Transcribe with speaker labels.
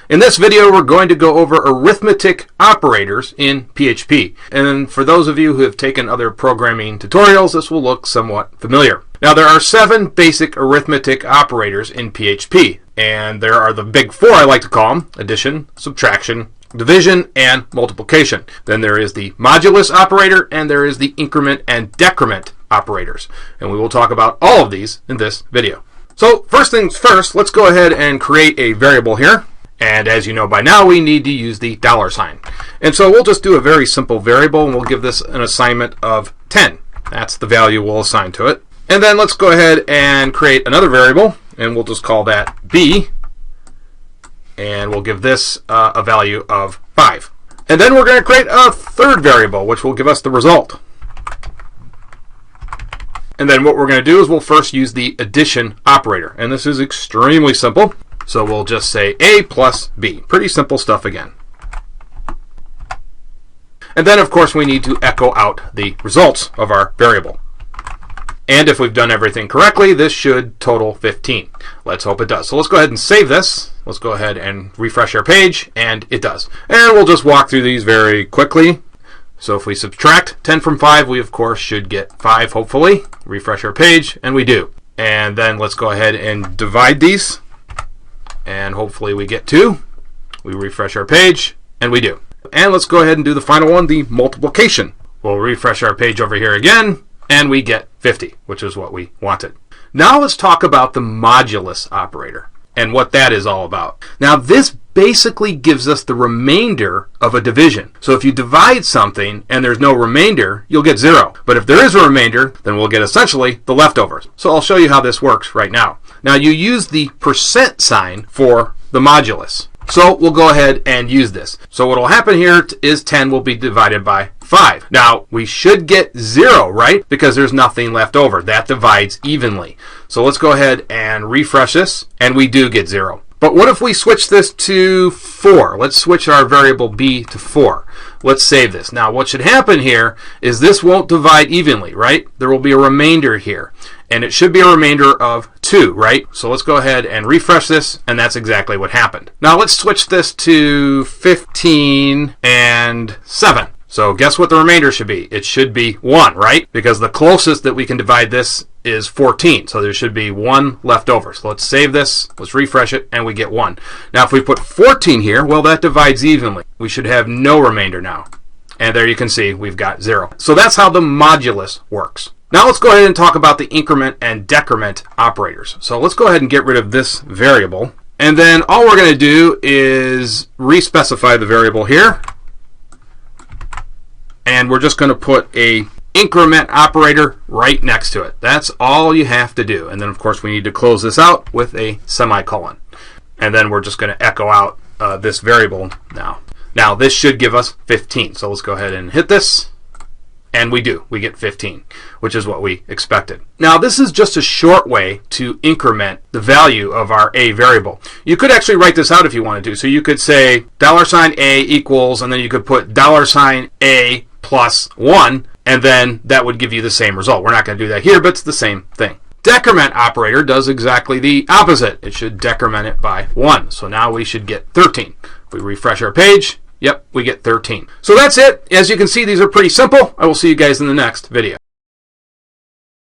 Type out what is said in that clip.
Speaker 1: In this video, we're going to go over arithmetic operators in PHP. And for those of you who have taken other programming tutorials, this will look somewhat familiar. Now, there are 7 basic arithmetic operators in PHP. And there are the big 4, I like to call them: addition, subtraction, division, and multiplication. Then there is the modulus operator, and there is the increment and decrement operators. And we will talk about all of these in this video. So first things first, let's go ahead and create a variable here. And as you know by now, we need to use the $sign. And so we'll just do a very simple variable, and we'll give this an assignment of 10. That's the value we'll assign to it. And then let's go ahead and create another variable, and we'll just call that b. And we'll give this a value of 5. And then we're going to create a third variable, which will give us the result. And then what we're going to do is we'll first use the addition operator. And this is extremely simple. So we'll just say a plus b. Pretty simple stuff again. And then, of course, we need to echo out the results of our variable. And if we've done everything correctly, this should total 15. Let's hope it does. So let's go ahead and save this. Let's go ahead and refresh our page, and it does. And we'll just walk through these very quickly. So if we subtract 10 from 5, we of course should get 5, hopefully. Refresh our page, and we do. And then let's go ahead and divide these. And hopefully we get 2. We refresh our page, and we do. And let's go ahead and do the final one, the multiplication. We'll refresh our page over here again, and we get 50, which is what we wanted. Now let's talk about the modulus operator and what that is all about. Now this basically gives us the remainder of a division. So if you divide something and there's no remainder, you'll get 0. But if there is a remainder, then we'll get essentially the leftovers. So I'll show you how this works right now. Now you use the percent sign for the modulus. So we'll go ahead and use this. So what will happen here is 10 will be divided by 5. Now we should get 0, right? Because there's nothing left over. That divides evenly. So let's go ahead and refresh this, and we do get 0. But what if we switch this to 4? Let's switch our variable b to 4. Let's save this. Now what should happen here is this won't divide evenly, right? There will be a remainder here. And it should be a remainder of 2, right? So let's go ahead and refresh this, and that's exactly what happened. Now let's switch this to 15 and 7. So guess what the remainder should be? It should be 1, right? Because the closest that we can divide this is 14. So there should be 1 left over. So let's save this, let's refresh it, and we get 1. Now if we put 14 here, well, that divides evenly. We should have no remainder now. And there you can see we've got 0. So that's how the modulus works. Now let's go ahead and talk about the increment and decrement operators. So let's go ahead and get rid of this variable. And then all we're going to do is re-specify the variable here. And we're just going to put a increment operator right next to it. That's all you have to do. And then of course we need to close this out with a semicolon. And then we're just going to echo out this variable now. Now this should give us 15. So let's go ahead and hit this. And we do. We get 15, which is what we expected. Now this is just a short way to increment the value of our a variable. You could actually write this out if you wanted to. So you could say $a equals, and then you could put $a plus 1, and then that would give you the same result. We're not going to do that here, but it's the same thing. Decrement operator does exactly the opposite. It should decrement it by 1. So now we should get 13. If we refresh our page, yep, we get 13. So that's it. As you can see, these are pretty simple. I will see you guys in the next video.